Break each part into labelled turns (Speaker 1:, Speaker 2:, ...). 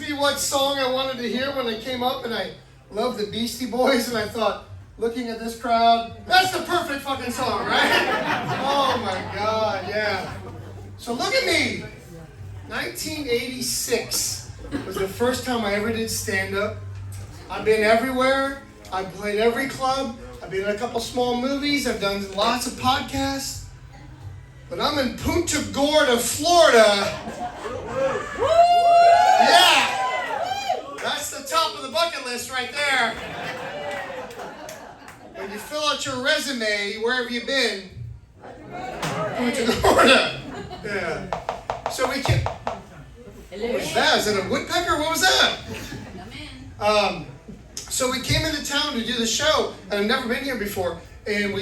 Speaker 1: me what song I wanted to hear when I came up, and I loved the Beastie Boys, and I thought, looking at this crowd, that's the perfect fucking song, right? Oh my God, yeah. So look at me. 1986 was the first time I ever did stand-up. I've been everywhere. I've played every club. I've been in a couple small movies. I've done lots of podcasts. But I'm in Punta Gorda, Florida. Yeah! That's the top of the bucket list right there. When you fill out your resume, where have you been? Punta Gorda. Yeah. So we can. What was that? Is that a woodpecker? What was that? So we came into town to do the show, and I've never been here before. And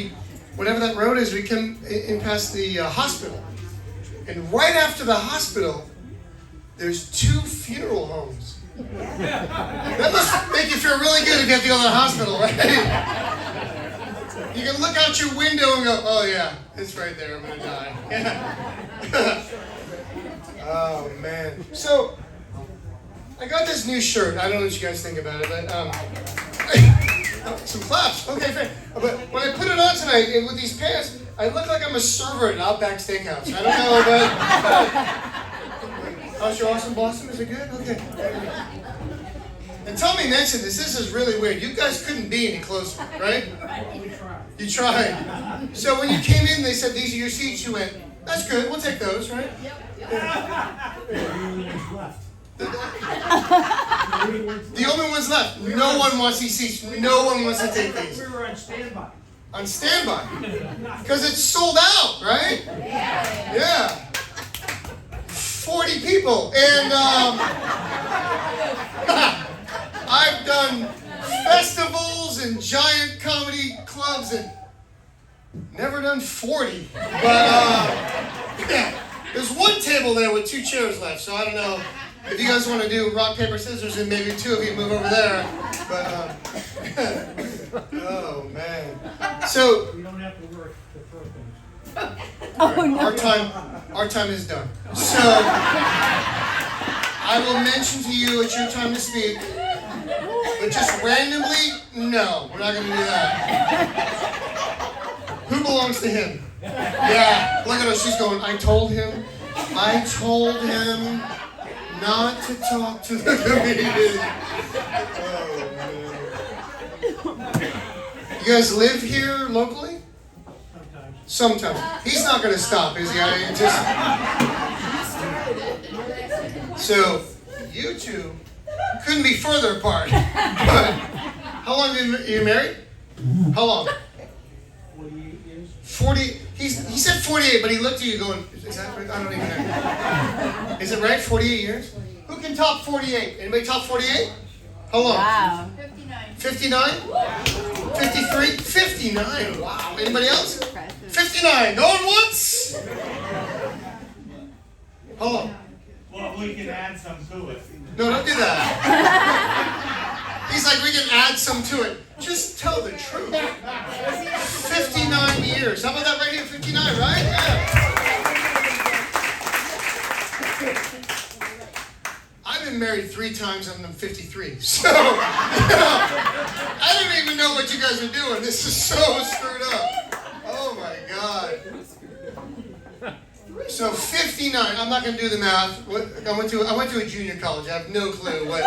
Speaker 1: whatever that road is, we come in past the hospital. And right after the hospital, there's 2 funeral homes. That must make you feel really good if you have to go to the hospital, right? You can look out your window and go, oh yeah, it's right there, I'm gonna die. Yeah. Oh man. So, I got this new shirt. I don't know what you guys think about it, but some claps. Okay, fair. But when I put it on tonight with these pants, I look like I'm a server at Outback Steakhouse. I don't know, but how's your awesome blossom? Is it good? Okay. And Tommy mentioned this. This is really weird. You guys couldn't be any closer, right? You tried. So when you came in, they said these are your seats. You went, that's good. We'll take those, right? The only ones left. No one wants these seats. No one wants to take these.
Speaker 2: We were on standby.
Speaker 1: On standby. Because it's sold out, right? Yeah. 40 people. And I've done festivals and giant comedy clubs and never done 40. But yeah. There's one table there with 2 chairs left, so I don't know if you guys want to do rock, paper, scissors, and maybe 2 of you move over there. But, oh, man. So,
Speaker 2: We don't have to work to throw things.
Speaker 1: our time is done. So, I will mention to you it's your time to speak, but just randomly, no, we're not going to do that. Who belongs to him? Yeah, look at her. She's going, I told him not to talk to the comedian. Oh, man. You guys live here locally? Sometimes. He's not going to stop, is he? So, you two couldn't be further apart. But how long have you married? How long?
Speaker 2: 48 years.
Speaker 1: 40. He said 48, but he looked at you going, is that right? I don't even know. Is it right? 48 years? Who can top 48? Anybody top 48? How long?
Speaker 3: Wow.
Speaker 1: 59. 59? 53? 59. Wow. Anybody else? 59. Going once? How long?
Speaker 2: Well, we can add some to it.
Speaker 1: No, don't do that. He's like, we can add some to it. Just tell the truth. 59 years. How about that right here? 59, right? Yeah. I've been married 3 times and I'm 53. So, I don't even know what you guys are doing. This is so screwed up. Oh my God. So 59. I'm not going to do the math. I went to a junior college. I have no clue what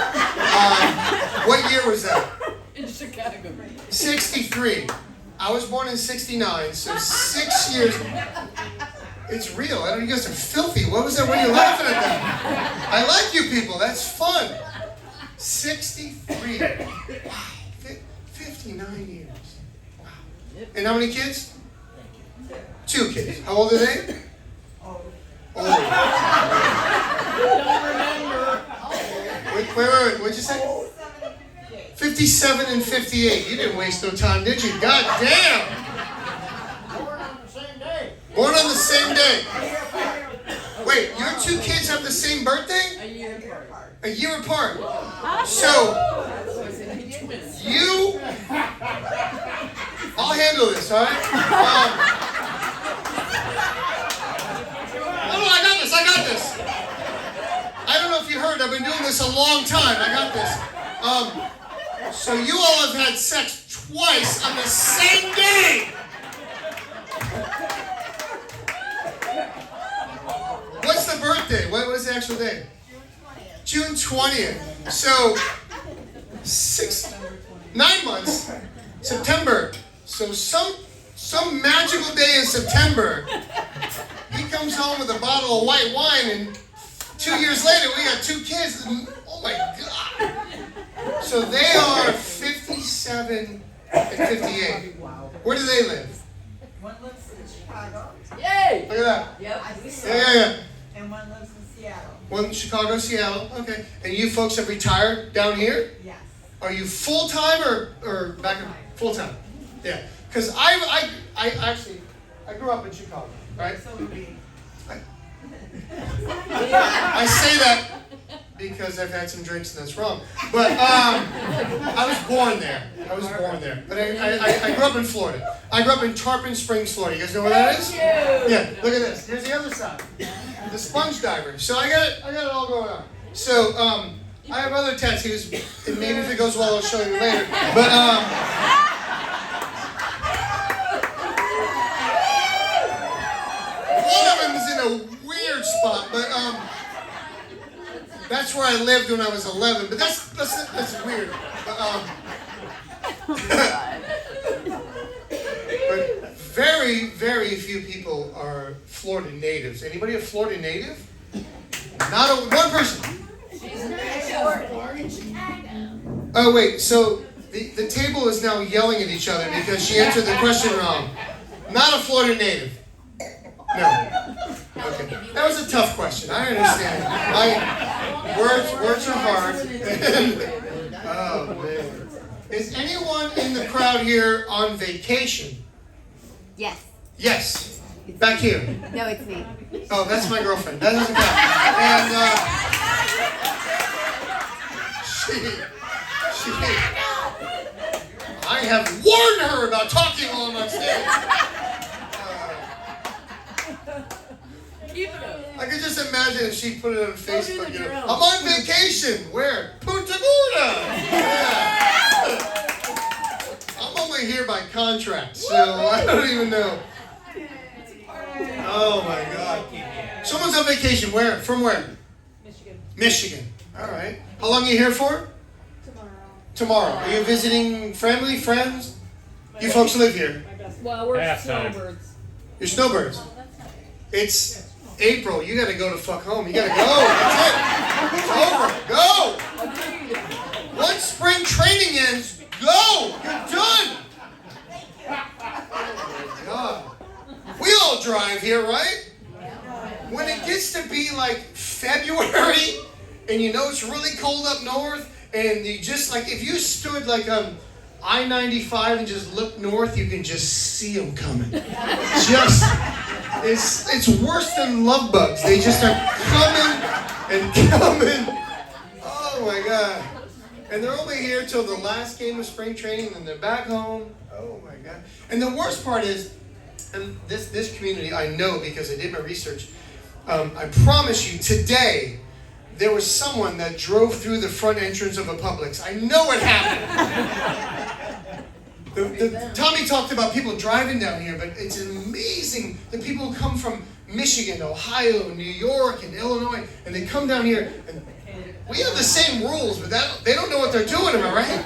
Speaker 1: year was that?
Speaker 3: In Chicago.
Speaker 1: 63. I was born in 69, so 6 years. It's real. I don't. You guys are filthy. What was that? What are you laughing at that? I like you people. That's fun. 63. Wow. 59 years. Wow. And how many kids? 2 kids. How old are they? Old.
Speaker 3: Don't remember.
Speaker 1: Wait. What'd you say? 57 and 58. You didn't waste no time, did you? God damn.
Speaker 2: Born on the same day.
Speaker 1: Born on the same day. Wait, your 2 kids have the same birthday?
Speaker 3: A year apart.
Speaker 1: A year apart. So, you... I'll handle this, all right? No, I got this. I don't know if you heard, I've been doing this a long time. I got this. So you all have had sex twice on the same day. What's the birthday? What was the actual day? June 20th. So 9 months. September. So some magical day in September, he comes home with a bottle of white wine, and 2 years later we got 2 kids. Oh my God. So they are 57 and 58. Where do they live?
Speaker 4: One lives in Chicago.
Speaker 3: Yay!
Speaker 1: Look at that.
Speaker 3: Yep.
Speaker 1: Yeah.
Speaker 4: And one lives in Seattle.
Speaker 1: One in Chicago, Seattle. Okay. And you folks have retired down here?
Speaker 4: Yes.
Speaker 1: Are you full time or back in full time? Yeah. Because I grew up in Chicago, right?
Speaker 4: So do we.
Speaker 1: I say that because I've had some drinks and that's wrong. But I was born there. But I grew up in Florida. I grew up in Tarpon Springs, Florida. You guys know where that is? Yeah. Look at this. Here's the other side. The sponge diver. So I got it all going on. So I have other tattoos, and maybe if it goes well, I'll show you later. But one of them is in a weird spot, but that's where I lived when I was 11. But that's weird. But very, very few people are Florida natives. Anybody a Florida native? Not one person. Oh wait, so the table is now yelling at each other because she answered the question wrong. Not a Florida native. No. Okay. That was a tough question. I understand. Words are hard. Oh man. Is anyone in the crowd here on vacation?
Speaker 5: Yes.
Speaker 1: Yes. Back here.
Speaker 5: No, it's me.
Speaker 1: Oh, that's my girlfriend. That doesn't count. And I have warned her about talking while I'm on stage.
Speaker 3: Keep it up.
Speaker 1: I could just imagine if she put it on Facebook.
Speaker 3: the
Speaker 1: You know,
Speaker 3: drill.
Speaker 1: I'm on vacation. Where? Punta Gorda. Yeah. I'm only here by contract, so I don't even know. Oh my God. Someone's on vacation. Where? From where? Michigan. All right. How long are you here for? Tomorrow. Are you visiting family, friends? You folks live here.
Speaker 3: Well, we're
Speaker 2: Halftime.
Speaker 3: snowbirds.
Speaker 1: You're snowbirds. It's April. You got to go to fuck home. You got to go. That's it. It's over. Go. Once spring training ends, go. You're done. Oh, God. We all drive here, right? When it gets to be like February and you know it's really cold up north and you just like, if you stood like I-95 and just looked north, you can just see them coming. It's worse than love bugs. They just are coming and coming. Oh my God. And they're only here till the last game of spring training and then they're back home. Oh my God. And the worst part is, and this community I know because I did my research, I promise you today there was someone that drove through the front entrance of a Publix. I know it happened. Tommy talked about people driving down here, but it's amazing that people come from Michigan, Ohio, New York, and Illinois, and they come down here, and we have the same rules, but they don't know what they're doing, am I right?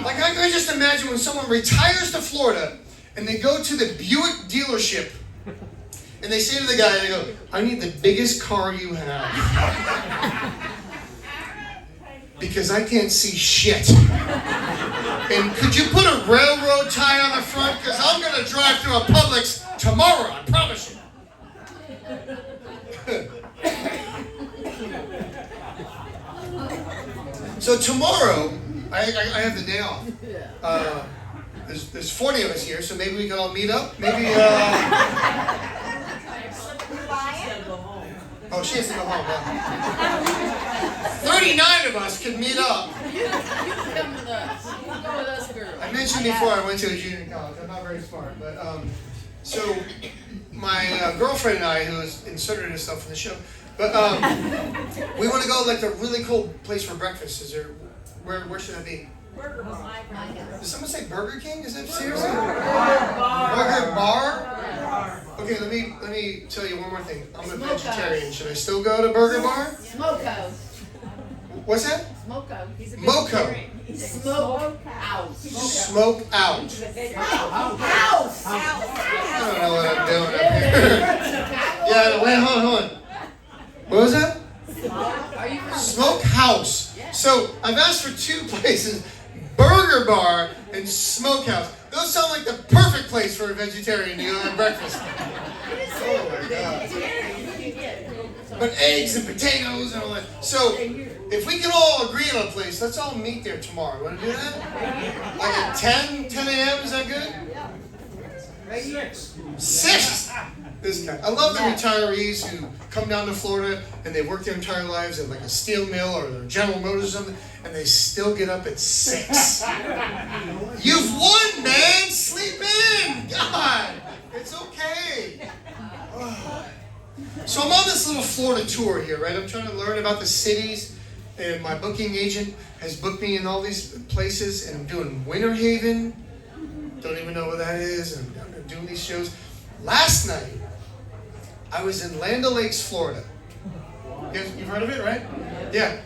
Speaker 1: Like I can just imagine when someone retires to Florida, and they go to the Buick dealership, and they say to the guy, they go, I need the biggest car you have. Because I can't see shit. And could you put a railroad tie on the front? Because I'm going to drive through a Publix tomorrow, I promise you. So tomorrow, I have the day off. There's 40 of us here, so maybe we can all meet up. Maybe, oh, she has to go home. Yeah. 39 of us can meet up.
Speaker 3: You come with us. You go with us, girl.
Speaker 1: I mentioned before I went to a junior college. I'm not very smart, but so my girlfriend and I, who has inserted herself in the show, But we want to go like a really cool place for breakfast. Is there? Where should I be?
Speaker 4: Burger bar.
Speaker 1: Did someone say Burger King? Is that seriously? Burger bar? Okay, let me tell you one more thing. I'm a vegetarian. Should I still go to Burger Bar?
Speaker 3: Smoko.
Speaker 1: What's that?
Speaker 3: Smoko. He's a
Speaker 1: Moco.
Speaker 3: vegetarian. Smoke out.
Speaker 1: Smoke out.
Speaker 3: House.
Speaker 1: I don't know what I'm doing up here. Yeah, wait, hold on. What was that?
Speaker 3: Are you from
Speaker 1: Smokehouse. So I've asked for two places, Burger Bar and Smokehouse. Those sound like the perfect place for a vegetarian to go have breakfast. Oh my God. But eggs and potatoes and all that. So if we can all agree on a place, let's all meet there tomorrow. Want to do that? Like at 10 a.m. Is that good? 6. This guy. I love the retirees who come down to Florida and they work their entire lives at like a steel mill or their General Motors or something, and they still get up at 6. You've won, man. Sleep in. God, it's okay. Oh. So I'm on this little Florida tour here, right? I'm trying to learn about the cities, and my booking agent has booked me in all these places, and I'm doing Winter Haven. Don't even know what that is, and I'm doing these shows. Last night, I was in Land O'Lakes, Florida. You've heard of it, right? Yeah.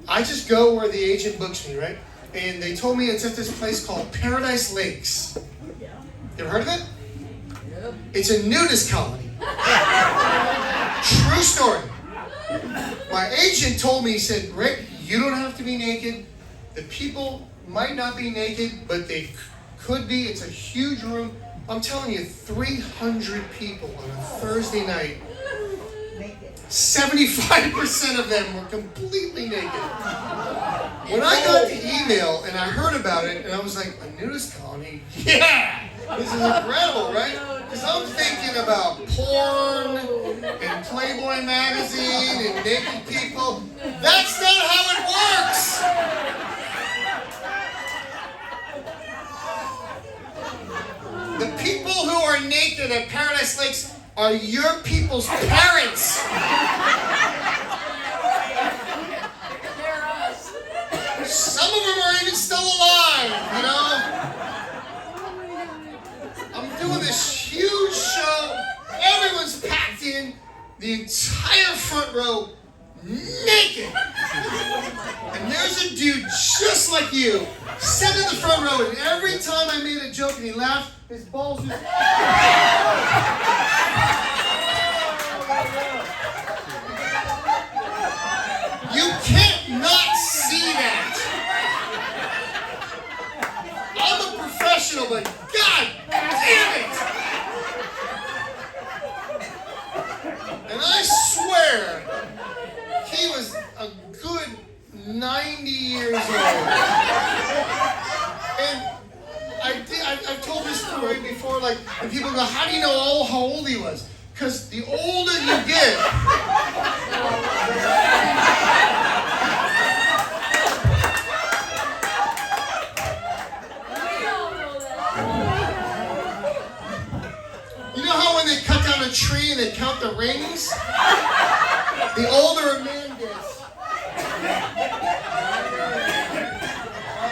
Speaker 1: I just go where the agent books me, right? And they told me it's at this place called Paradise Lakes. You ever heard of it?
Speaker 3: Yep.
Speaker 1: It's a nudist colony. True story. My agent told me, he said, Rick, you don't have to be naked. The people might not be naked, but they could be. It's a huge room. I'm telling you, 300 people on a Thursday night. 75% of them were completely naked. When I got the email and I heard about it, and I was like, a nudist colony? Yeah! This is incredible, right? Because I'm thinking about porn and Playboy magazine and naked people. That's not how it works! The people who are naked at Paradise Lakes are your people's parents.
Speaker 3: They're us.
Speaker 1: Some of them are even still alive, you know? I'm doing this huge show. Everyone's packed in. The entire front row naked. And there's a dude just like you sitting in the front row, and every time I made a joke and he laughed, his balls just... You can't not see that. I'm a professional, but God damn it! And I swear, he was a good 90 years old. And I've told this story before, like, and people go, how do you know how old he was? Because the older you get, you know how when they cut down a tree and they count the rings? The older a man gets.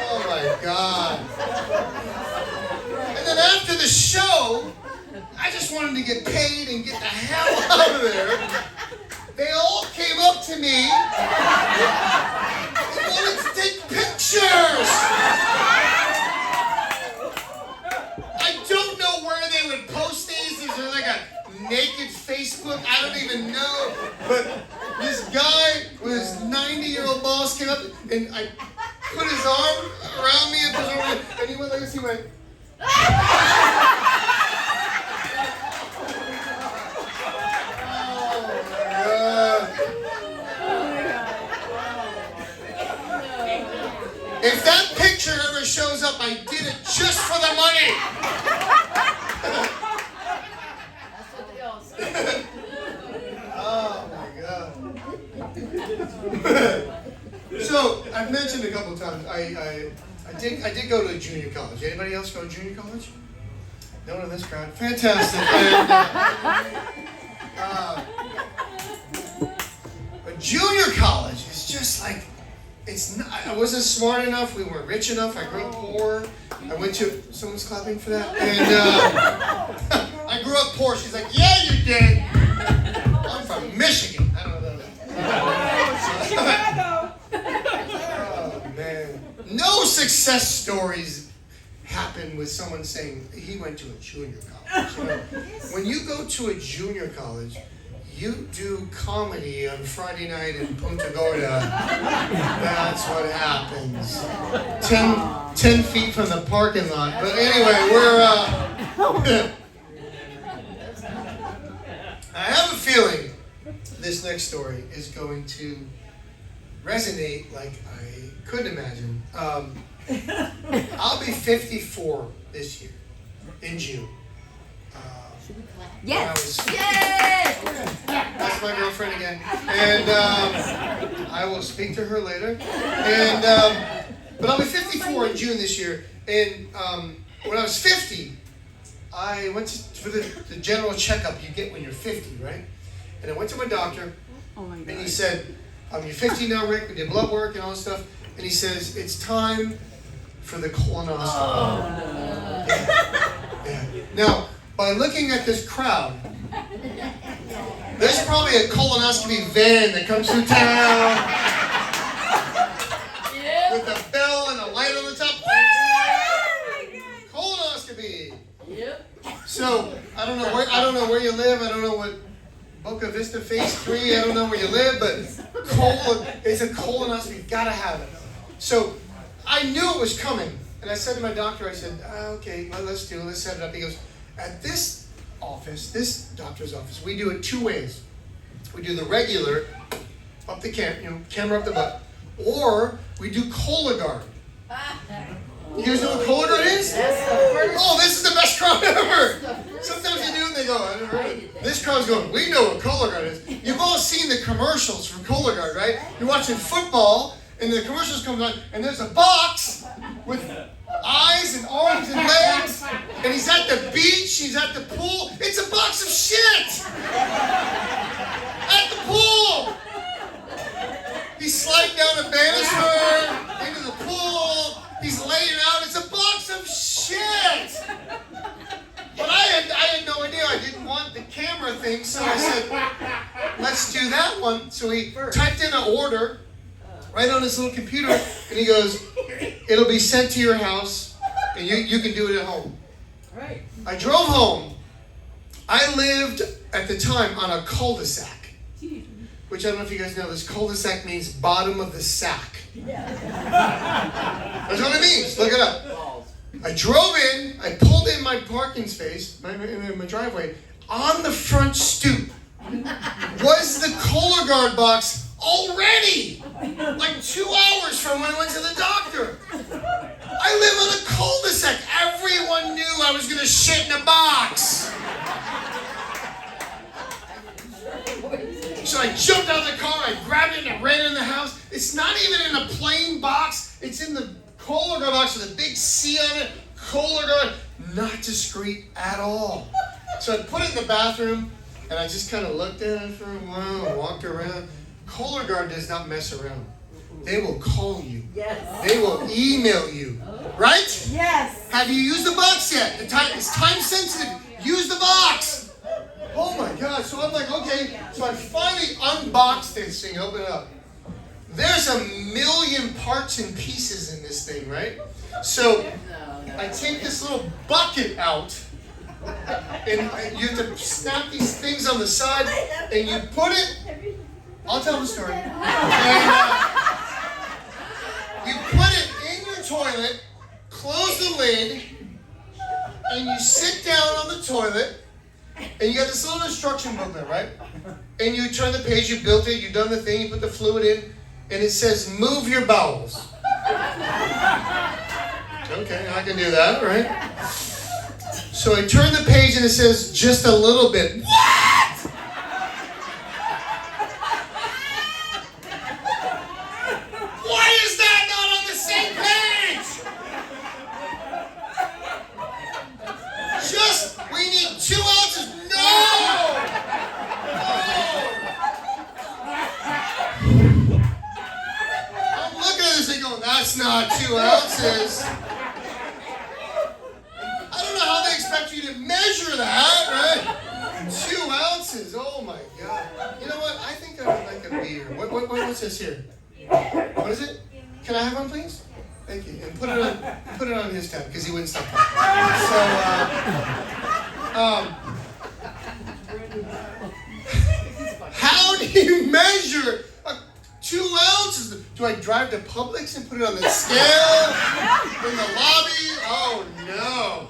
Speaker 1: Oh my God. And then after the show, I just wanted to get paid and get the hell out of there. They all came up to me and wanted to take pictures. I don't know where they would post these. Is there like a naked Facebook? I don't even know. But this guy with his 90-year-old boss came up and I put his arm around me and he went like this. He went. If that picture ever shows up, I did it just for the money.
Speaker 3: That's what they all say.
Speaker 1: Oh my God. So I've mentioned a couple times. I did go to junior college. Anybody else go to junior college? No one in this crowd. Fantastic. And, But junior college is just like, it's not, I wasn't smart enough, we weren't rich enough, I grew up poor. I went to, someone's clapping for that? And I grew up poor. She's like, yeah, you did. I'm from Michigan. I don't know that. Oh, man. No success stories happen with someone saying he went to a junior college. You know, when you go to a junior college, you do comedy on Friday night in Punta Gorda. That's what happens. 10 feet from the parking lot. But anyway, we're... I have a feeling this next story is going to resonate like I couldn't imagine. I'll be 54 this year, in June.
Speaker 5: Yes.
Speaker 1: That's my girlfriend again. And I will speak to her later. And but I'll be 54 in June this year. And when I was 50, I went for the general checkup you get when you're 50, right? And I went to my doctor, and he said, you're 50 now, Rick. We did blood work and all this stuff. And he says, it's time for the colonoscopy. Oh, no. Yeah. Now, by looking at this crowd, there's probably a colonoscopy van that comes through town with a bell and a light on the top. Colonoscopy.
Speaker 3: Yep.
Speaker 1: So I don't know where you live. I don't know what Boca Vista Phase 3. I don't know where you live, but it's a colonoscopy. You've got to have it. So I knew it was coming, and I said to my doctor, I said, okay, let's set it up. He goes, at this office, this doctor's office, we do it two ways. We do the regular, up the camera up the butt, or we do Cologuard. You guys know what Cologuard is? Oh, this is the best crowd ever. Sometimes you do and they go, I never heard of it. This crowd's going, we know what Cologuard is. You've all seen the commercials from Cologuard, right? You're watching football and the commercials come on and there's a box with eyes and arms and legs, and he's at the beach, he's at the pool. It's a box of shit! At the pool! He's sliding down a banister into the pool. He's laying out. It's a box of shit! But I had no idea. I didn't want the camera thing, so I said, let's do that one. So he typed in an order right on his little computer, and he goes, it'll be sent to your house, and you can do it at home.
Speaker 3: Right.
Speaker 1: I drove home. I lived, at the time, on a cul-de-sac, which I don't know if you guys know, this cul-de-sac means bottom of the sack. That's what it means. Look it up. I drove in, I pulled in my parking space, my driveway, on the front stoop was the Cologuard box already, like 2 hours from when I went to the doctor. I live on a cul-de-sac. Everyone knew I was going to shit in a box. So I jumped out of the car, I grabbed it, and I ran in the house. It's not even in a plain box. It's in the Cologuard box with a big C on it. Cologuard, not discreet at all. So I put it in the bathroom, and I just kind of looked at it for a while and walked around. Cologuard does not mess around. They will call you.
Speaker 4: Yes.
Speaker 1: They will email you. Right?
Speaker 4: Yes.
Speaker 1: Have you used the box yet? It's time sensitive. Use the box. Oh my God. So I'm like, okay. So I finally unboxed this thing, open it up. There's 1,000,000 parts and pieces in this thing, right? So I take this little bucket out, and you have to snap these things on the side, and you put it, I'll tell the story. And, you put it in your toilet, close the lid, and you sit down on the toilet, and you got this little instruction booklet, right? And you turn the page, you built it, you've done the thing, you put the fluid in, and it says, move your bowels. Okay, I can do that, right? So I turn the page and it says, just a little bit. What? Why is that not on the same page? We need 2 ounces. No! That's not 2 ounces. I don't know how they expect you to measure that, right? 2 ounces. Oh my God. You know what? I think I would like a beer. What's this here? What is it? Can I have one, please? Thank you. And put it on his tab because he wouldn't stop talking. So, how do you measure 2 ounces? Do I drive to Publix and put it on the scale in the lobby? Oh no,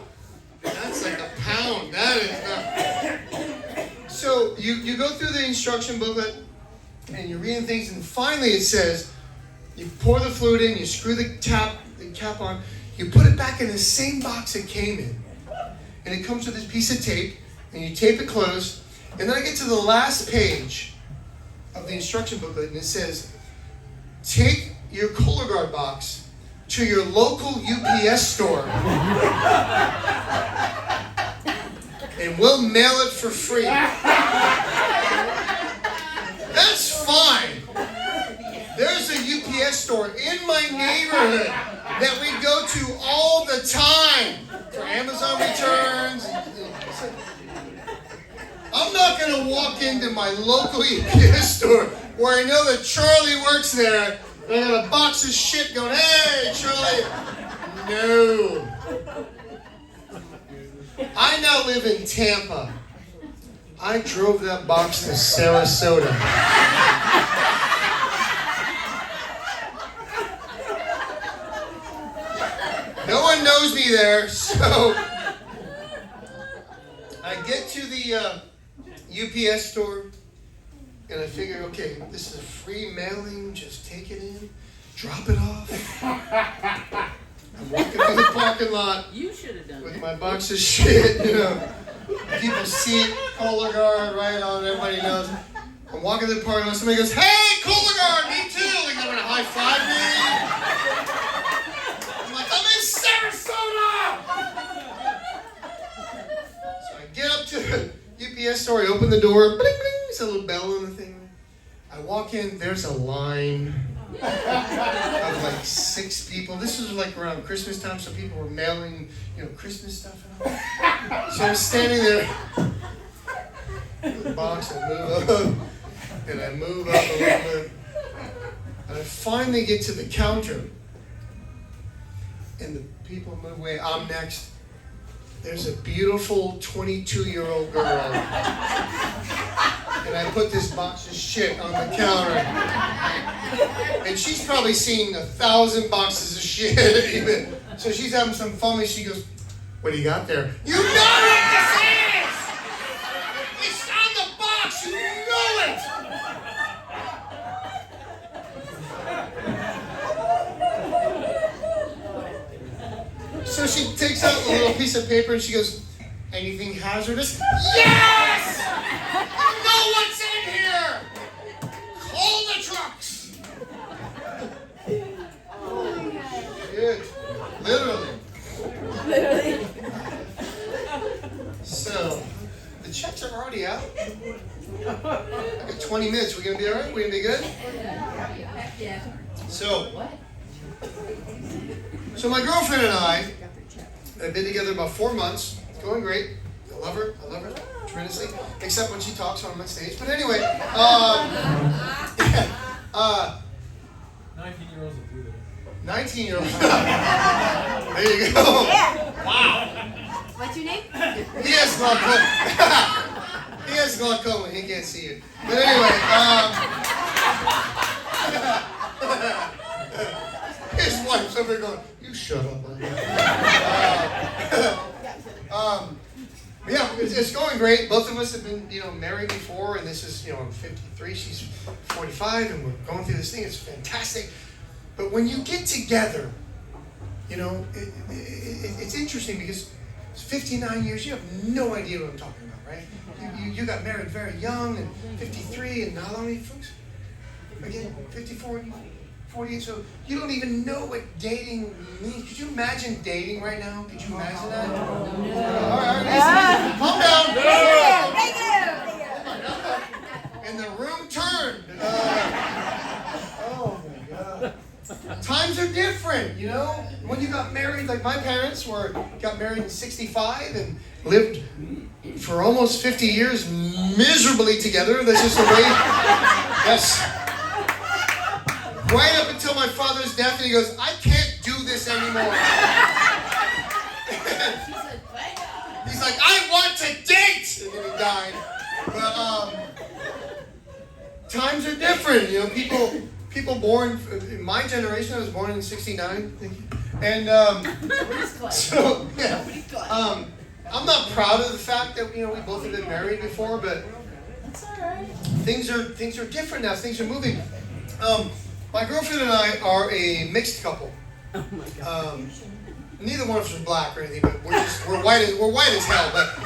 Speaker 1: that's like a pound. That is not. So you go through the instruction booklet and you're reading things, and finally it says you pour the fluid in, you screw the cap on, you put it back in the same box it came in, and it comes with this piece of tape, and you tape it closed, and then I get to the last page of the instruction booklet, and it says, take your Cologuard box to your local UPS store, and we'll mail it for free. That's fine. There's a UPS store in my neighborhood that we go to all the time for Amazon returns. I'm not going to walk into my local UPS store where I know that Charlie works there and I got a box of shit going, hey, Charlie. No. I now live in Tampa. I drove that box to Sarasota. No one knows me there, so I get to the UPS store, and I figure, okay, this is a free mailing, just take it in, drop it off. I'm walking through the parking lot
Speaker 3: You should have done
Speaker 1: with
Speaker 3: that.
Speaker 1: my box of shit, you know. People see it, Cologuard, right on, everybody knows. I'm walking through the parking lot, somebody goes, hey, Cologuard, me too! Like they're gonna high five me. I'm like, I'm in Sarasota! So I get up to the UPS store, I open the door, bling, bling, there's a little bell on the thing. I walk in, there's a line of like 6 people. This was like around Christmas time, so people were mailing, Christmas stuff and all. So I'm standing there with the box, I move up, and I move up a little bit, and I finally get to the counter, and the people move away. I'm next. There's a beautiful 22-year-old girl, and I put this box of shit on the counter, and she's probably seen 1,000 boxes of shit even. So she's having some fun, and she goes, what do you got there? You know what this is! It's on the box, you know it! So she takes out a little piece of paper and she goes, anything hazardous? Yes! You know what's in here! Call the trucks! Shit. Literally. So, the checks are already out. I got 20 minutes. We're going to be all right? We're going to be good? So my girlfriend and I have been together about 4 months. It's going great. I love her tremendously, except when she talks when I'm on stage. But anyway,
Speaker 2: 19-year-olds will do that.
Speaker 1: 19-year-old. There you go.
Speaker 5: Yeah.
Speaker 1: Wow.
Speaker 5: What's your name?
Speaker 1: He has glaucoma. He has glaucoma. He can't see it. But anyway, his wife's over there going, you shut up, buddy. Yeah, it's going great. Both of us have been, married before, and this is, I'm 53, she's 45, and we're going through this thing. It's fantastic. But when you get together, it's interesting because it's 59 years. You have no idea what I'm talking about, right? You got married very young, and 53, and how long are you folks? Again, 54, and 48, so you don't even know what dating means. Could you imagine dating right now? Could you imagine that? All right, listen. Calm down.
Speaker 5: Thank you.
Speaker 1: And the room turned. Oh my God. times are different, you know? When you got married, like my parents got married in 65 and lived for almost 50 years miserably together. That's just the way, yes. Right up until my father's death, and he goes, I can't do this anymore. He's like, I want to date! And then he died. But, times are different, you know, people born, in my generation, I was born in 69, and, so, yeah, I'm not proud of the fact that, you know, we both have been married before, but
Speaker 3: That's alright.
Speaker 1: things are different now, things are moving. My girlfriend and I are a mixed couple. Neither one of us are black or anything, but we're white as hell. But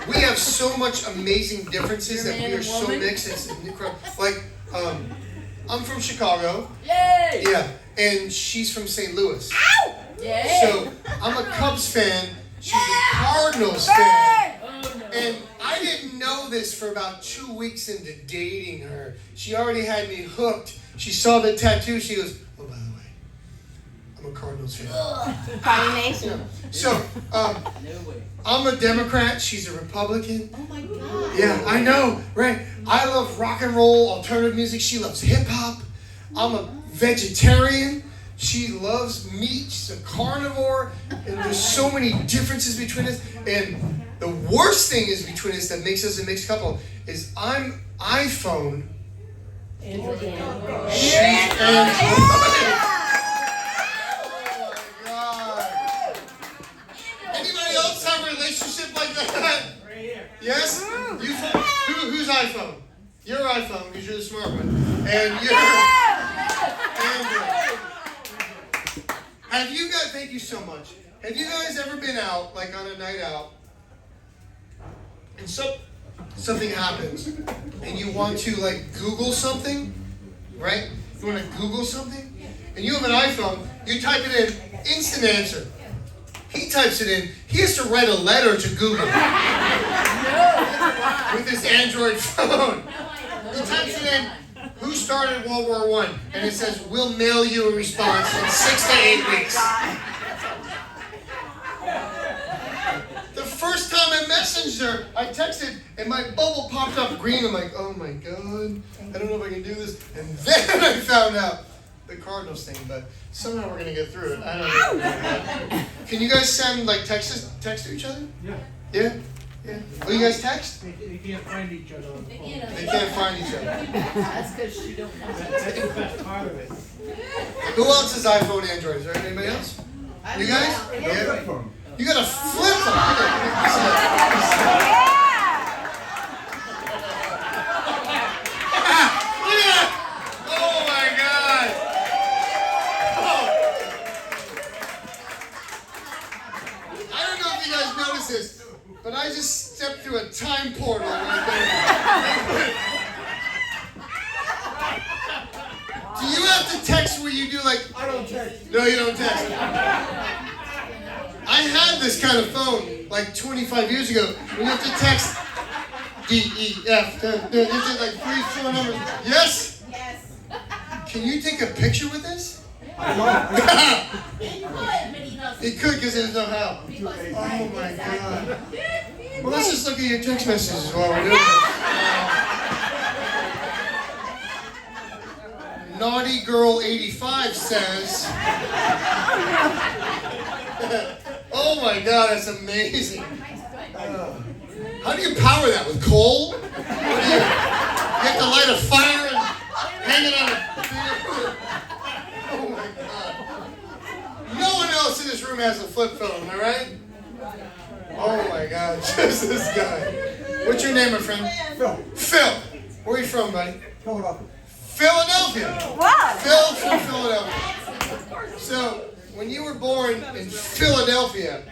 Speaker 1: we have so much amazing differences that we are so mixed. It's incredible. Like, I'm from Chicago.
Speaker 3: Yay!
Speaker 1: Yeah, and she's from St. Louis.
Speaker 3: Yay!
Speaker 1: So I'm a Cubs fan. She's a Cardinals fan.
Speaker 3: Oh, no.
Speaker 1: And I didn't know this for about 2 weeks into dating her. She already had me hooked. She saw the tattoo. She goes, oh, by the way, I'm a Cardinals fan.
Speaker 5: Party Nation.
Speaker 1: So,
Speaker 3: No way.
Speaker 1: I'm a Democrat. She's a Republican.
Speaker 3: Oh my god.
Speaker 1: Yeah, I know, right? I love rock and roll, alternative music. She loves hip hop. I'm a vegetarian. She loves meat. She's a carnivore. And there's so many differences between us. And the worst thing is between us that makes us a mixed couple is I'm iPhone. She's Android. Oh my God. Anybody else have a relationship like that?
Speaker 2: Right here.
Speaker 1: Yes? Who's iPhone? Your iPhone, because you're the smart one. And you're Android. Have you guys, thank you so much. Have you guys ever been out, like on a night out, and something happens, and you want to like Google something, right? You want to Google something, and you have an iPhone, you type it in, instant answer. He types it in, he has to write a letter to Google with his Android phone. He types it in, who started World War I? And it says, we'll mail you a response in 6 to 8 weeks. The first time I messaged her, I texted, and my bubble popped up green. I'm like, oh my God, I don't know if I can do this. And then I found out the Cardinals thing, but somehow we're gonna get through it. I don't know. Can you guys send like text to each other?
Speaker 2: Yeah.
Speaker 1: Yeah? Yeah. Will you guys text?
Speaker 2: They can't find each other on the phone.
Speaker 1: They can't find each other.
Speaker 3: That's because she don't know.
Speaker 2: That's the best part of it.
Speaker 1: Who else has iPhone, Android? Is there anybody else? You guys? Yeah. You got a flip phone. Oh my God. Oh. I don't know if you guys noticed this, but I just stepped through a time portal right there. Do you have to text where you do like...
Speaker 2: I don't text.
Speaker 1: No, you don't text. I had this kind of phone like 25 years ago. When you have to text D-E-F, is it like 3, 4 numbers? Yes?
Speaker 4: Yes.
Speaker 1: Can you take a picture with this? He could because there's no how. Oh my God. Well, let's just look at your text messages while we're doing this. Naughty Girl 85 says, oh my God, that's amazing. How do you power that? With coal? What do you have to light a fire and hang it on a... Oh my God. No one else in this room has a flip phone, am I right? Oh my God, just this guy. What's your name, my friend?
Speaker 2: Phil.
Speaker 1: Phil. Where are you from, buddy?
Speaker 2: Philadelphia.
Speaker 1: Philadelphia.
Speaker 5: Wow.
Speaker 1: Phil from Philadelphia. So, when you were born in Philadelphia,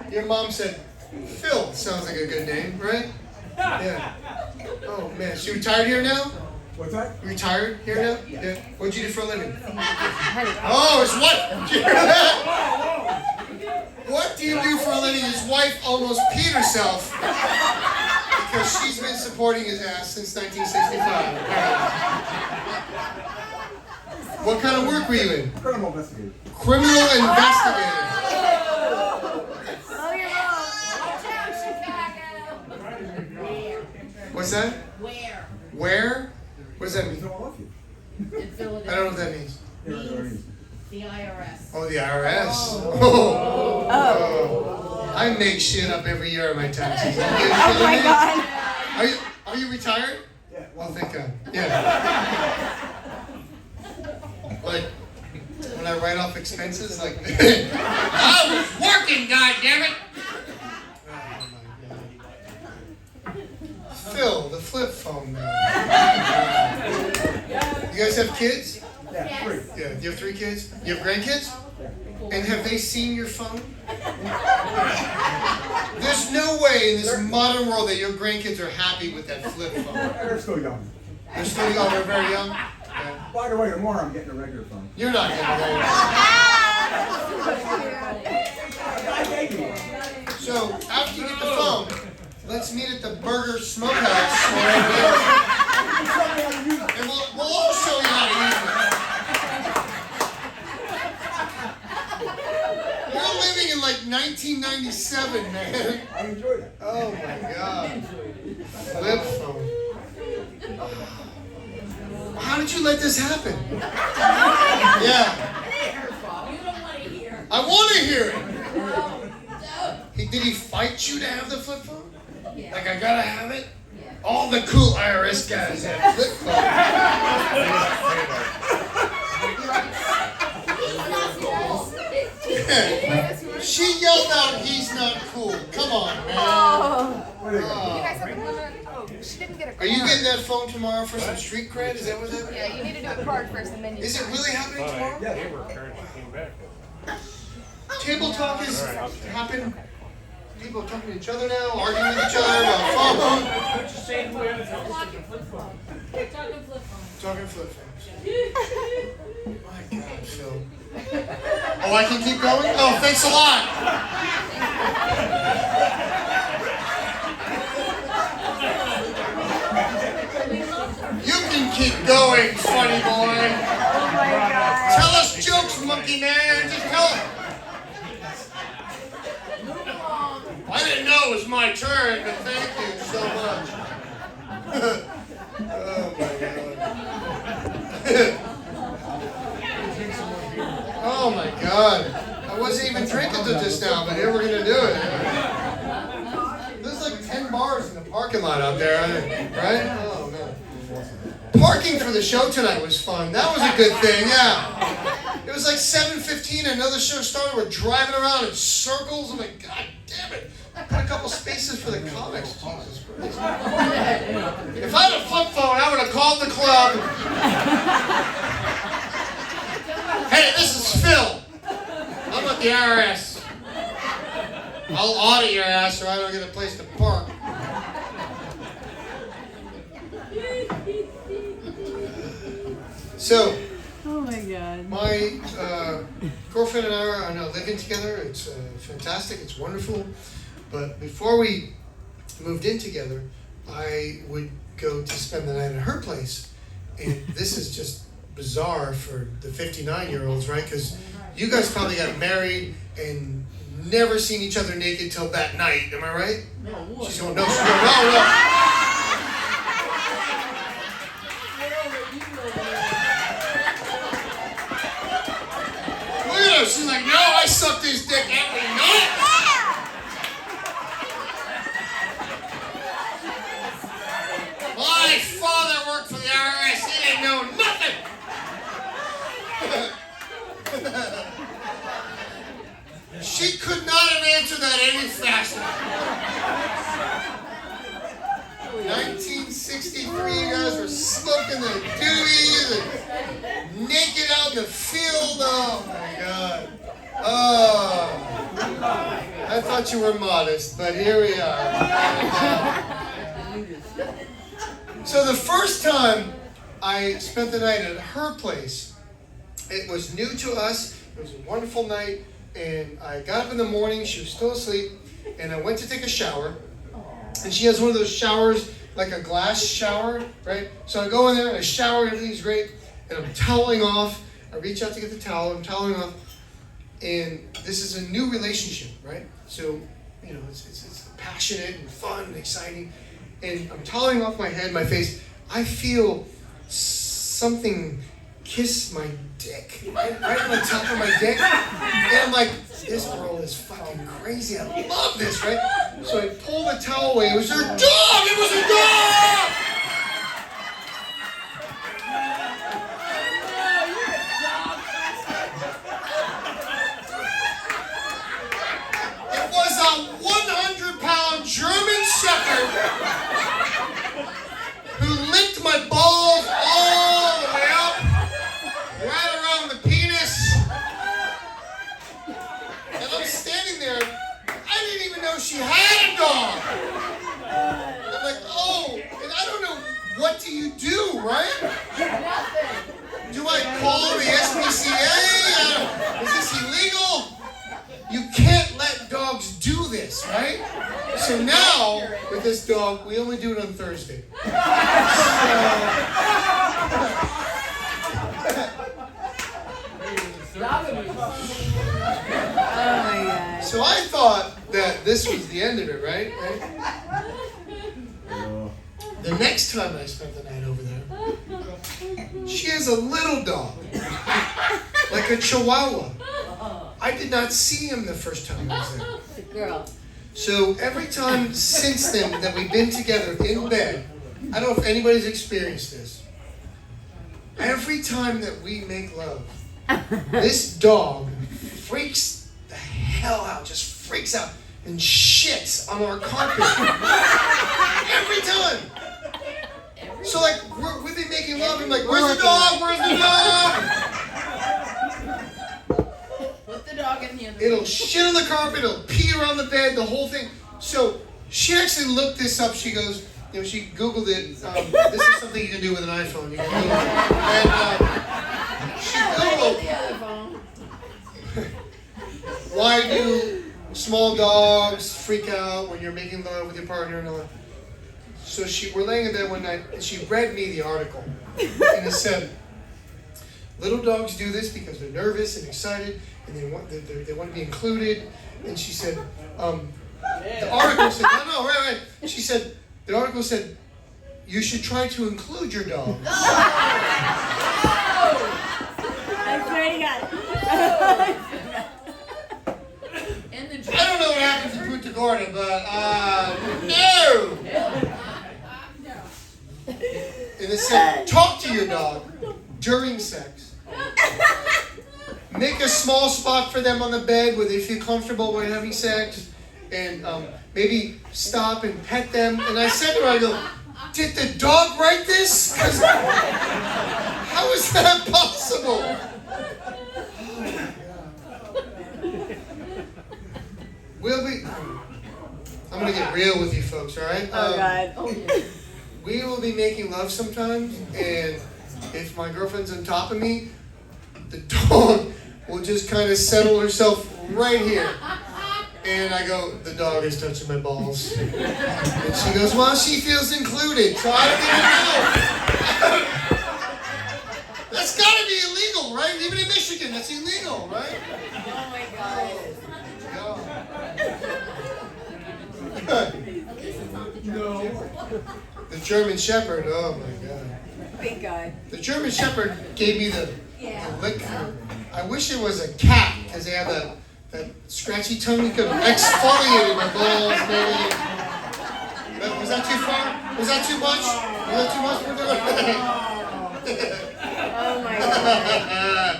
Speaker 1: your mom said, Phil sounds like a good name, right? Yeah. Oh man, so you retired here now?
Speaker 2: What's that?
Speaker 1: You retired here now? Yeah. What'd you do for a living? Oh, his wife. Did you hear that? What do you do for a living? His wife almost peed herself because she's been supporting his ass since 1965. What kind of work were you in?
Speaker 2: Criminal investigator.
Speaker 1: Criminal investigator.
Speaker 5: Oh, your mom. Watch out, Chicago.
Speaker 1: What's that?
Speaker 3: Where?
Speaker 1: Where? What does that mean?
Speaker 2: Philadelphia.
Speaker 3: In
Speaker 1: I don't know
Speaker 3: Philadelphia.
Speaker 1: what that means.
Speaker 3: Means the IRS.
Speaker 1: Oh, the IRS. Oh. I make shit up every year on my taxes.
Speaker 5: Oh my God.
Speaker 1: Are you retired?
Speaker 2: Yeah.
Speaker 1: Well, thank God. Yeah. Like when I write off expenses, like I was working, goddammit. Phil, the flip phone man. You guys have kids?
Speaker 2: Yeah, free.
Speaker 1: Yeah. Do you have 3 kids? You have grandkids? And have they seen your phone? There's no way in this modern world that your grandkids are happy with that flip phone.
Speaker 2: They're still young.
Speaker 1: They're still young, they're very young. Yeah.
Speaker 2: By the way, tomorrow I'm getting a regular phone.
Speaker 1: You're not getting that.
Speaker 2: I gave you one.
Speaker 1: So after you get the phone, let's meet at the Burger Smokehouse. And we'll all show you how to use it. You're living in like 1997, man.
Speaker 2: I enjoyed it.
Speaker 1: Oh my God. Flip phone. How did you let this happen? Yeah.
Speaker 3: You don't want to hear.
Speaker 1: I want to hear it.
Speaker 3: No.
Speaker 1: Did he fight you to have the flip phone?
Speaker 3: Yeah.
Speaker 1: Like, I gotta have it?
Speaker 3: Yeah.
Speaker 1: All the cool IRS guys have flip phones. She yelled out, he's not cool. Come on, man.
Speaker 5: Oh.
Speaker 2: What do you got?
Speaker 1: Oh.
Speaker 5: guys have a limit? Oh, she didn't get a
Speaker 1: Are
Speaker 5: card.
Speaker 1: you getting that phone tomorrow for some street cred? Is that what's happening?
Speaker 5: Yeah, you need to do a card first and then you
Speaker 1: Is it really happening tomorrow?
Speaker 2: Yeah.
Speaker 1: Table talk has happened. People are talking to each other now, arguing with each other about phone.
Speaker 3: Talking flip phone.
Speaker 1: Talking flip phones. My God, Phil. Oh, I can keep going? Oh, thanks a lot. You can keep going, funny boy.
Speaker 5: Oh my God.
Speaker 1: Tell us jokes, monkey man. Just tell them. I didn't know it was my turn, but thank you so much. Oh my God. Oh my God. I wasn't even drinking to just now, but here we're gonna do it. There's like 10 bars in the parking lot out there, right? Oh man. Parking for the show tonight was fun. That was a good thing, yeah. It was like 7:15, another show started. We're driving around in circles. I'm like, God damn it. Put a couple spaces for the comics. Jesus Christ. If I had a flip phone, I would have called the club. Hey, this is Phil. I'm at the IRS. I'll audit your ass or I don't get a place to park. So,
Speaker 5: Oh my God.
Speaker 1: my girlfriend and I are now living together. It's fantastic. It's wonderful. But before we moved in together, I would go to spend the night at her place. And this is just bizarre for the 59-year-olds, right? Because you guys probably got married and never seen each other naked till that night. Am I right?
Speaker 3: No, what?
Speaker 1: She's going, no, she's going, no, no. Look at her. She's like, no, I sucked his dick every night. My father worked for the IRS. He didn't know nothing. She could not have answered that any faster. 1963, you guys were smoking the doobies and naked out in the field. Oh my God. Oh. I thought you were modest, but here we are. So the first time I spent the night at her place, it was new to us. It was a wonderful night. And I got up in the morning, she was still asleep, and I went to take a shower. And she has one of those showers, like a glass shower, right? So I go in there and I shower, everything's great, and I'm toweling off, I reach out to get the towel. I'm toweling off, and this is a new relationship, right? So, you know, it's passionate and fun and exciting. And I'm toweling off my head, my face. I feel something kiss my dick, right on the top of my dick. And I'm like, this girl is fucking crazy. I love this, right? So I pull the towel away. It was her dog! It was her dog! It was a 100-pound German Shepherd who licked my balls all the way up, right around the penis. And I'm standing there. I didn't even know she had a dog. I'm like, oh, and I don't know, what do you do, right?
Speaker 3: Nothing.
Speaker 1: Do I call the SPCA? Is this illegal? You can't let dogs do this, right? So now, with this dog, we only do it on Thursday. So I thought that this was the end of it, right? The next time I spent the night over there, she has a little dog, like a Chihuahua. I did not see him the first time I was there.
Speaker 3: The girl.
Speaker 1: So every time since then that we've been together in bed, I don't know if anybody's experienced this. Every time that we make love, this dog freaks the hell out, just freaks out and shits on our carpet. Every time. So like, we've been making love, I'm like, where's the dog? Where's the dog?
Speaker 3: Put the dog in the other
Speaker 1: It'll shit on the carpet, it'll pee around the bed, the whole thing. So she actually looked this up. She goes, you know, she Googled it. This is something you can do with an iPhone. You can Google it. And she Googled,
Speaker 3: the other phone.
Speaker 1: why do small dogs freak out when you're making love with your partner and all that? So we're laying in bed one night, and she read me the article, and it said, little dogs do this because they're nervous and excited, and they want to be included. And she said, the article said, right. She said, the article said, you should try to include your dog.
Speaker 5: I swear to God.
Speaker 3: In the
Speaker 1: I don't know what happens in Punta Gorda, but no. And it said, talk to your dog during sex. Make a small spot for them on the bed where they feel comfortable when having sex. And maybe stop and pet them. And I said to her, I go, did the dog write this? 'Cause how is that possible? I'm going to get real with you folks, all right?
Speaker 5: Oh, God.
Speaker 1: We will be making love sometimes, and if my girlfriend's on top of me, the dog will just kind of settle herself right here. And I go, the dog is touching my balls. And she goes, well, she feels included, so I don't even know. That's got to be illegal, right? Even in Michigan, that's illegal, right?
Speaker 3: Oh my God.
Speaker 1: No. The German Shepherd, oh my God.
Speaker 5: Big guy.
Speaker 1: The German Shepherd gave me the lick. I wish it was a cat, because they have that scratchy tongue. You could have exfoliated my balls, maybe. But was that too far? Was that too much? Was that too much?
Speaker 5: Oh my God.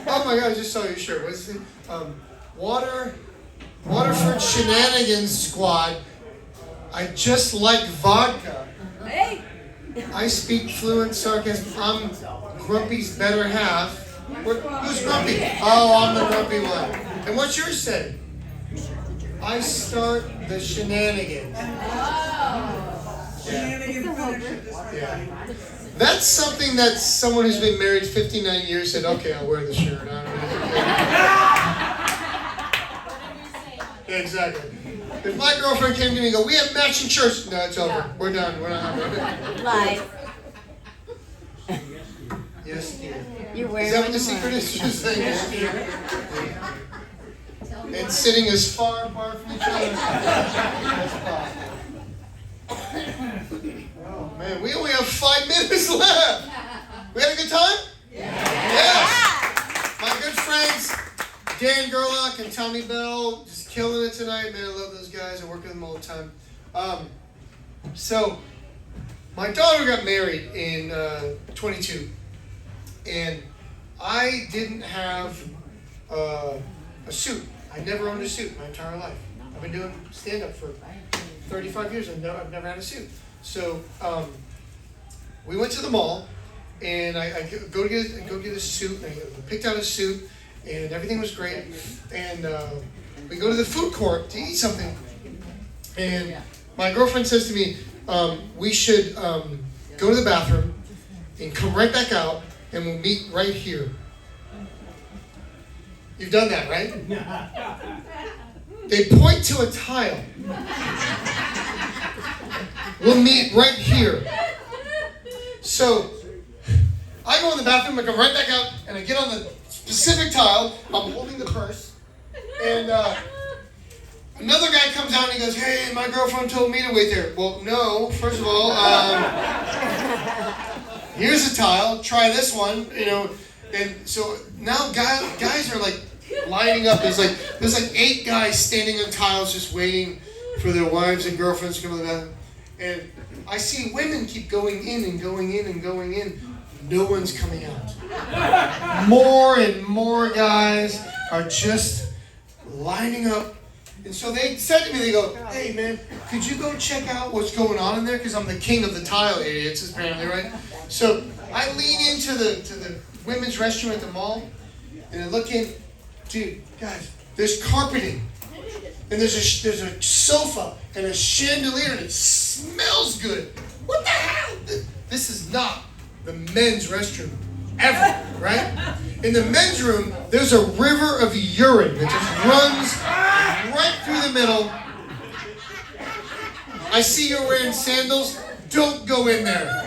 Speaker 1: Oh my God, I just saw your shirt. What's it? Waterford Shenanigans Squad. I just like vodka.
Speaker 5: Hey.
Speaker 1: I speak fluent sarcasm. I'm Grumpy's better half. Who's Grumpy? Oh, I'm the grumpy one. And what's yours say? I start the shenanigans. Yeah. That's something that someone who's been married 59 years said, okay, I'll wear the shirt. I don't know. Yeah, exactly. If my girlfriend came to me and go, we have matching shirts. No, it's over. We're done. We're not.
Speaker 5: Live.
Speaker 1: Yes, dear.
Speaker 5: You're
Speaker 1: Is that what the secret is? Just saying. And sitting as far apart from each other as possible. Oh man, we only have 5 minutes left. We had a good time? Yes. My good friends, Dan Gerlach and Tommy Bell, just killing it tonight. Man, I love those guys. I work with them all the time. So, my daughter got married in 22, and I didn't have a suit. I never owned a suit my entire life. I've been doing stand-up for 35 years and I've never had a suit. So we went to the mall, and I go get a suit, and I picked out a suit, and everything was great. And we go to the food court to eat something, and my girlfriend says to me, we should go to the bathroom and come right back out, and we'll meet right here. You've done that, right? They point to a tile. We'll meet right here. So I go in the bathroom, I come right back out, and I get on the specific tile. I'm holding the purse, and another guy comes out and he goes, "Hey, my girlfriend told me to wait there." Well, no. First of all, here's a tile. Try this one, And so now guys are like lining up. There's like 8 guys standing on tiles just waiting for their wives and girlfriends to come to the bathroom. And I see women keep going in and going in and going in. No one's coming out. More and more guys are just lining up. And so they said to me, they go, "Hey man, could you go check out what's going on in there? Because I'm the king of the tile idiots, apparently, right?" So I lean into the women's restroom at the mall, and I look in. Dude, guys, there's carpeting, and there's a sofa and a chandelier, and it smells good. What the hell? This is not the men's restroom ever, right? In the men's room, there's a river of urine that just runs right through the middle. I see you're wearing sandals. Don't go in there.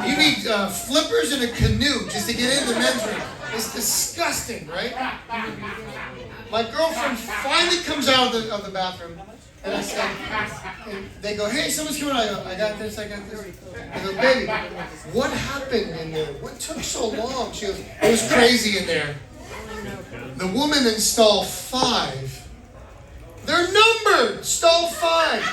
Speaker 1: You need flippers and a canoe just to get in the men's room. It's disgusting, right? My girlfriend finally comes out of the bathroom, and I said, and they go, "Hey, someone's coming." I go, "I got this, I got this." I go, "Baby, what happened in there? What took so long?" She goes, "It was crazy in there. The woman in stall 5, they're numbered, stall 5.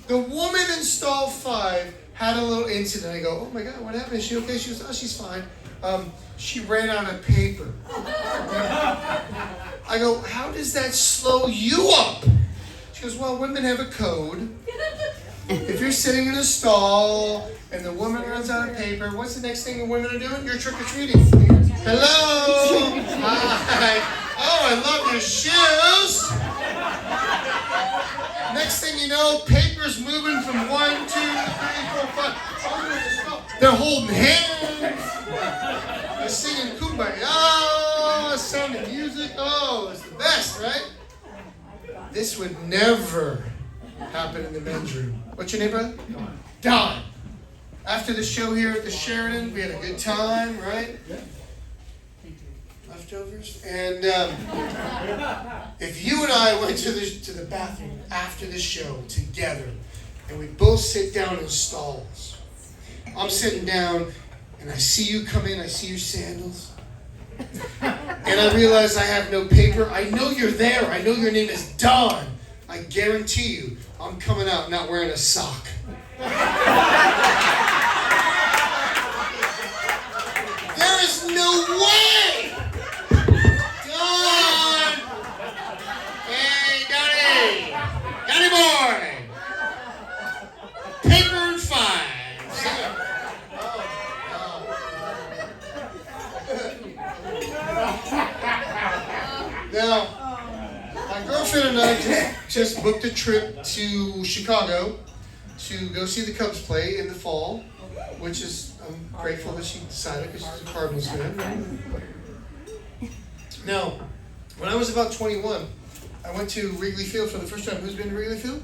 Speaker 1: The woman in stall 5 had a little incident." I go, "Oh my God, what happened? Is she okay?" She goes, "Oh, she's fine. She ran out of paper." I go, "How does that slow you up?" She goes, "Well, women have a code. If you're sitting in a stall and the woman runs out of paper, what's the next thing the women are doing? You're trick-or-treating." "Hello. Hi. Oh, I love your shoes." Next thing you know, paper's moving from 1, 2, 3, 4, 5. They're holding hands. They're singing Kumbaya, sound of music. Oh, it's the best, right? This would never happen in the men's room. What's your name, brother? Don. After the show here at the Sheridan, we had a good time, right? Leftovers. And if you and I went to the bathroom after the show together, and we both sit down in stalls, I'm sitting down, and I see you come in, I see your sandals, and I realize I have no paper. I know you're there. I know your name is Don. I guarantee you, I'm coming out not wearing a sock. There is no way! Don! Hey, Donnie! Donnie boy! Paper and 5. Now, my girlfriend and I just booked a trip to Chicago to go see the Cubs play in the fall, which is, I'm grateful that she decided because she's a Cardinals fan. Now, when I was about 21, I went to Wrigley Field for the first time. Who's been to Wrigley Field?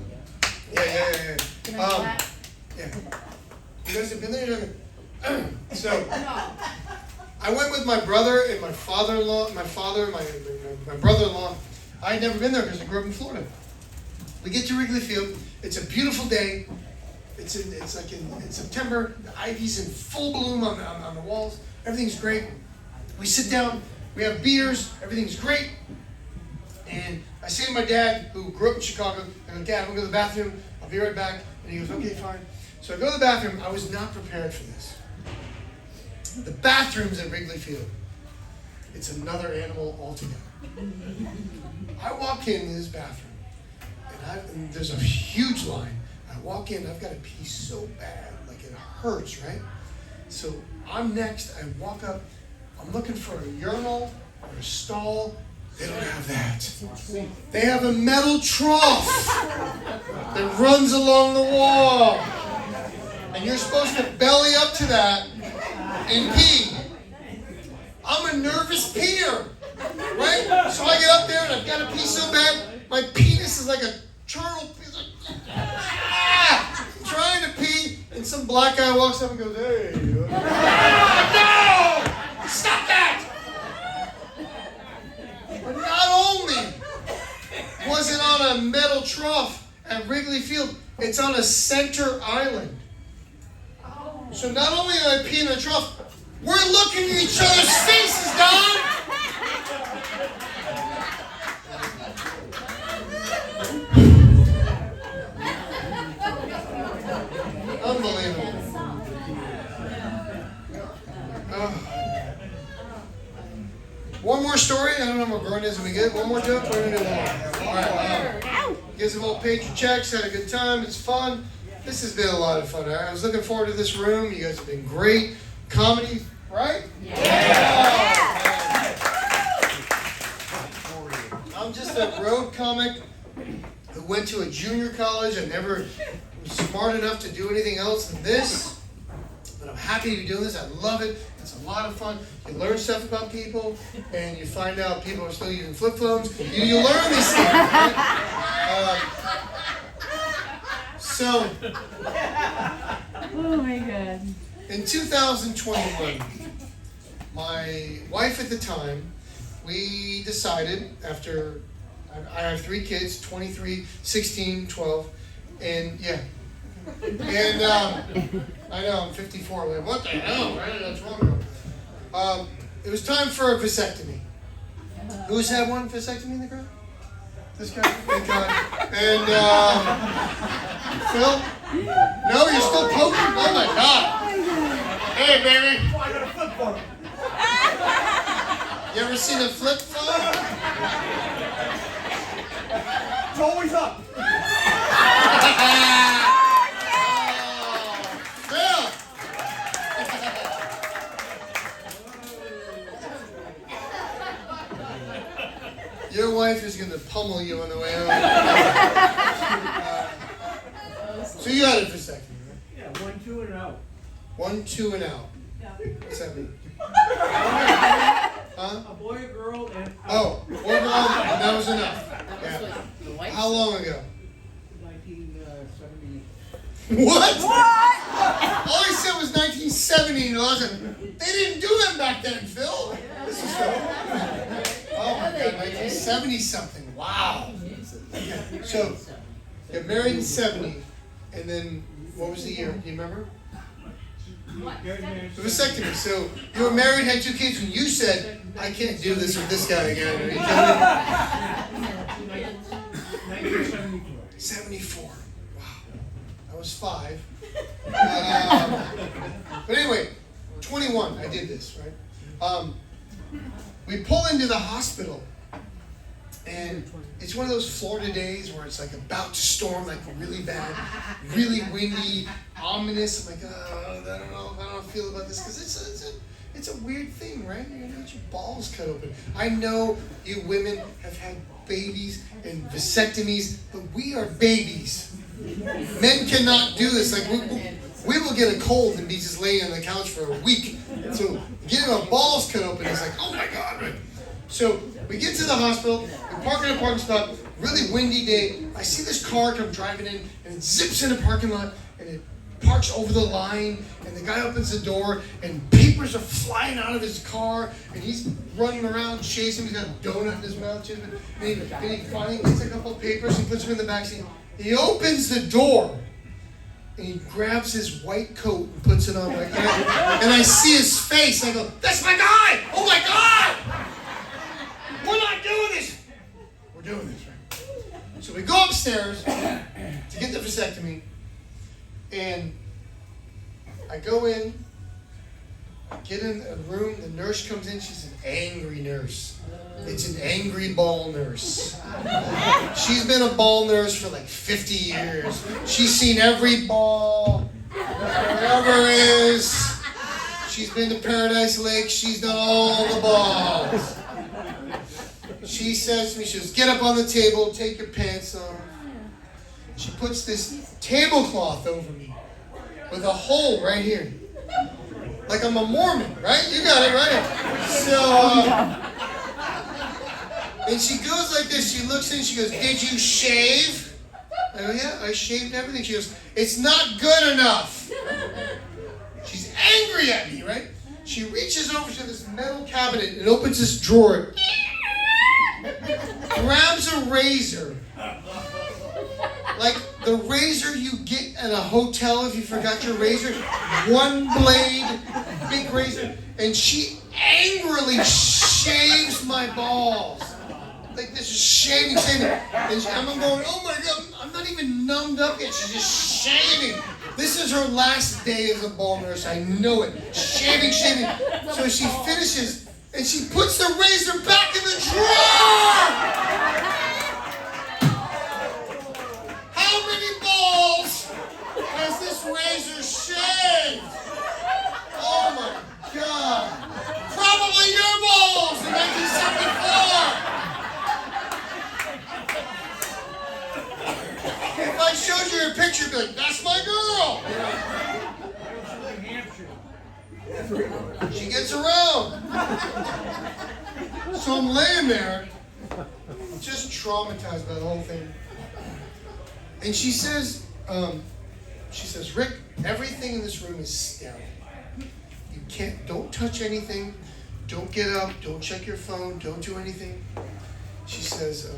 Speaker 1: Yeah. Yeah. You guys have been there? So, I went with my brother and my father-in-law, my brother-in-law. I had never been there because I grew up in Florida. We get to Wrigley Field. It's a beautiful day. It's like in September. The ivy's in full bloom on the walls. Everything's great. We sit down. We have beers. Everything's great. And I say to my dad, who grew up in Chicago, I go, Dad, I'm going to go to the bathroom. I'll be right back. And he goes, okay, fine. So I go to the bathroom. I was not prepared for this. The bathrooms at Wrigley Field, it's another animal altogether. I walk in this bathroom, and there's a huge line. I walk in, I've got to pee so bad, like it hurts, right? So I'm next, I walk up, I'm looking for a urinal or a stall. They don't have that. They have a metal trough that runs along the wall. And you're supposed to belly up to that and pee. I'm a nervous peer, right? So I get up there and I've got to pee so bad, my penis is like a turtle. Trying to pee, and some black guy walks up and goes, hey. No! Stop that! But not only was it on a metal trough at Wrigley Field, it's on a center island. So not only am I peeing in a trough, we're looking at each other's faces, Don! Unbelievable. One more story. I don't know what Gorda is. Are we good? One more joke? We're going to do one more. All right. You guys have all paid your checks, had a good time. It's fun. This has been a lot of fun. I was looking forward to this room. You guys have been great. Comedy, right? Yeah. I'm just a road comic who went to a junior college. I never was smart enough to do anything else than this. But I'm happy to be doing this. I love it. It's a lot of fun. You learn stuff about people, and you find out people are still using flip phones. You learn these things, right? So,
Speaker 3: Oh my God.
Speaker 1: in 2021, my wife at the time, we decided after, I have 3 kids, 23, 16, 12, and yeah. And I know, I'm 54, like, what the hell, right? That's wrong. It was time for a vasectomy. Who's had one vasectomy in the crowd? This guy? Thank God. And, Phil? No, you're still poking? Oh my God. Hey, baby.
Speaker 2: Oh, I got a flip phone.
Speaker 1: You ever seen a flip phone?
Speaker 2: It's always up.
Speaker 1: Phil! Your wife is going to pummel you on the way home. So you had a vasectomy, right?
Speaker 6: Yeah, 1, 2, and out.
Speaker 1: 1, 2, and out. What's that mean? Huh?
Speaker 6: A boy, a girl, and out.
Speaker 1: Oh, one girl, and that was enough. Yeah. How long ago?
Speaker 6: 1970.
Speaker 1: What? All he said was 1970, and I was like, they didn't do them back then, Phil. This is oh my God, 1970 something. Wow. Okay. So, you got married in 70, and then what was the year? Do you remember? The vasectomy. So you were married, had 2 kids, and you said, I can't do this with this guy again. Are you kidding me?
Speaker 6: 1974.
Speaker 1: 74. Wow. I was 5. But anyway, 21, I did this, right? We pull into the hospital, and it's one of those Florida days where it's like about to storm, like really bad, really windy, ominous. I'm like, I don't know how I feel about this, because it's a weird thing, right? You're gonna get your balls cut open. I know you women have had babies and vasectomies, but we are babies. Men cannot do this. Like we will get a cold and be just laying on the couch for a week. So getting our balls cut open is like, oh my God, right? So we get to the hospital, we park in a parking spot, really windy day. I see this car come driving in, and it zips in the parking lot, and it parks over the line, and the guy opens the door, and papers are flying out of his car, and he's running around chasing. He's got a donut in his mouth, and he finally gets a couple of papers and puts them in the backseat. He opens the door, and he grabs his white coat and puts it on. And I see his face, and I go, "That's my guy! Oh my God! We're not doing this! We're doing this, right?" So we go upstairs to get the vasectomy, and I go in, I get in a room, the nurse comes in, she's an angry nurse. It's an angry ball nurse. She's been a ball nurse for like 50 years. She's seen every ball there ever is. She's been to Paradise Lake, she's done all the balls. She says to me, she goes, "Get up on the table, take your pants off." She puts this tablecloth over me with a hole right here. Like I'm a Mormon, right? You got it, right? So, and she goes like this, she looks in, she goes, "Did you shave?" I go, "Yeah, I shaved everything." She goes, "It's not good enough." She's angry at me, right? She reaches over to this metal cabinet and opens this drawer, grabs a razor, like the razor you get at a hotel if you forgot your razor, one blade, big razor, and she angrily shaves my balls. Like this is shaving. And I'm going, "Oh my God, I'm not even numbed up yet." She's just shaving. This is her last day as a ball nurse. I know it. Shaving. So she finishes, and she puts the razor back in the drawer. How many balls has this razor shaved? Oh my God. Probably your balls in 1974. If I showed you a picture, you'd be like, "That's my girl." She gets around. So I'm laying there, just traumatized by the whole thing. And she says, "Rick, everything in this room is sterile. Don't touch anything. Don't get up. Don't check your phone. Don't do anything." She says,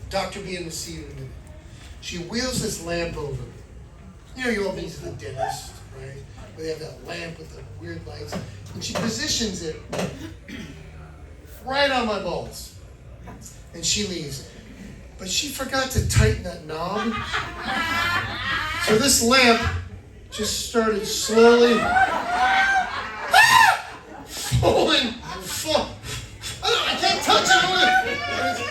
Speaker 1: "Doctor will be in to see you in a minute." She wheels this lamp over. You know, you all been to the dentist, right? Where they have that lamp with the weird lights. And she positions it right on my balls. And she leaves. But she forgot to tighten that knob. So this lamp just started slowly falling. I can't touch it.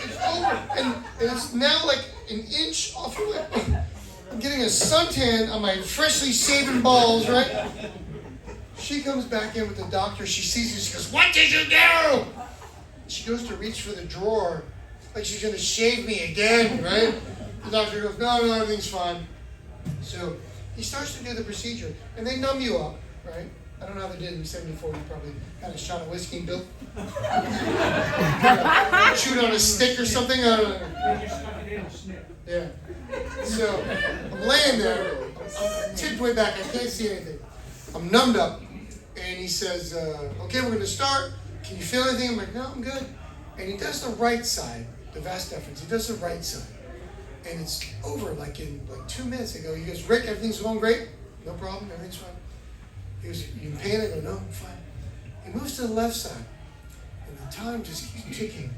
Speaker 1: It's over. And it's now like an inch off of it. I'm getting a suntan on my freshly shaven balls, right? She comes back in with the doctor. She sees me. She goes, "What did you do?" She goes to reach for the drawer, like she's going to shave me again, right? The doctor goes, no, everything's fine. So he starts to do the procedure, and they numb you up, right? I don't know how they did in 74. You probably had a shot of whiskey and Bill. Chewed on a stick or something. I don't know. Yeah. So I'm laying there. I'm tipped way back. I can't see anything. I'm numbed up. And he says, "Okay, we're going to start. Can you feel anything?" I'm like, "No, I'm good." And he does the right side, the vas deferens. He does the right side. And it's over like in 2 minutes. I go, he goes, "Rick, everything's going great? No problem, everything's fine." He goes, "You in pain?" I go, "No, I'm fine." He moves to the left side. And the time just keeps ticking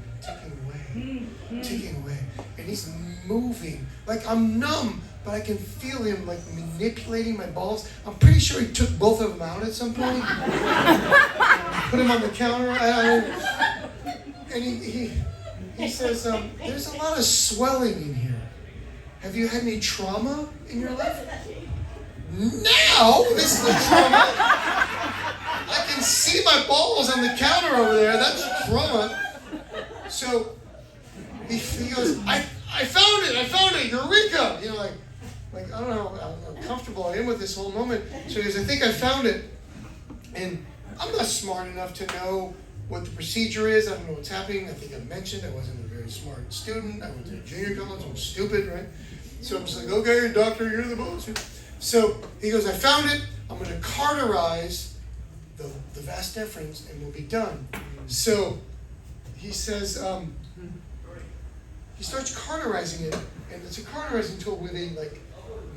Speaker 1: away. And he's moving. Like I'm numb, but I can feel him like manipulating my balls. I'm pretty sure he took both of them out at some point. Put him on the counter. And he says, "There's a lot of swelling in here. Have you had any trauma in your life?" Now, this is the trauma. I can see my balls on the counter over there. That's trauma. So he goes, I found it, Eureka! You know, like I don't know how comfortable I am with this whole moment. So he goes, "I think I found it." And I'm not smart enough to know what the procedure is. I don't know what's happening. I think I mentioned I wasn't a very smart student. I went to junior college. I'm stupid, right? So I'm just like, "Okay, doctor, you're the boss." So he goes, I found it. I'm going to cauterize the vas deferens and we'll be done. So he says, he starts cauterizing it, and it's a cauterizing tool where they like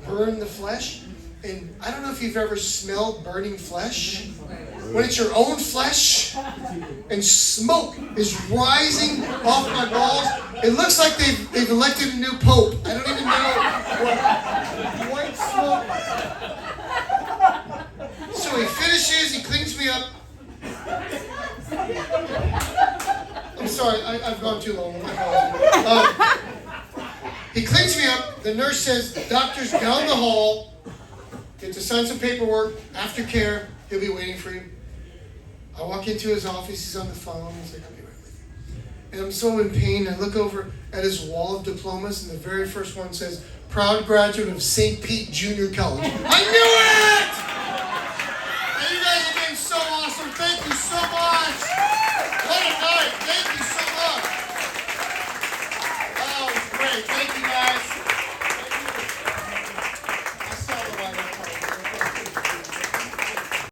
Speaker 1: burn the flesh. And I don't know if you've ever smelled burning flesh. When it's your own flesh and smoke is rising off my balls, it looks like they've elected a new pope. I don't even know what white smoke. So he finishes, he cleans me up. I'm sorry, I've gone too long. He cleans me up. The nurse says, the doctor's down the hall. Get to sign some paperwork, aftercare, he'll be waiting for you. I walk into his office, he's on the phone, he's like, I'll be right with you. And I'm so in pain, I look over at his wall of diplomas, and the very first one says, proud graduate of St. Pete Junior College. I knew it! And you guys have been so awesome, thank you so much!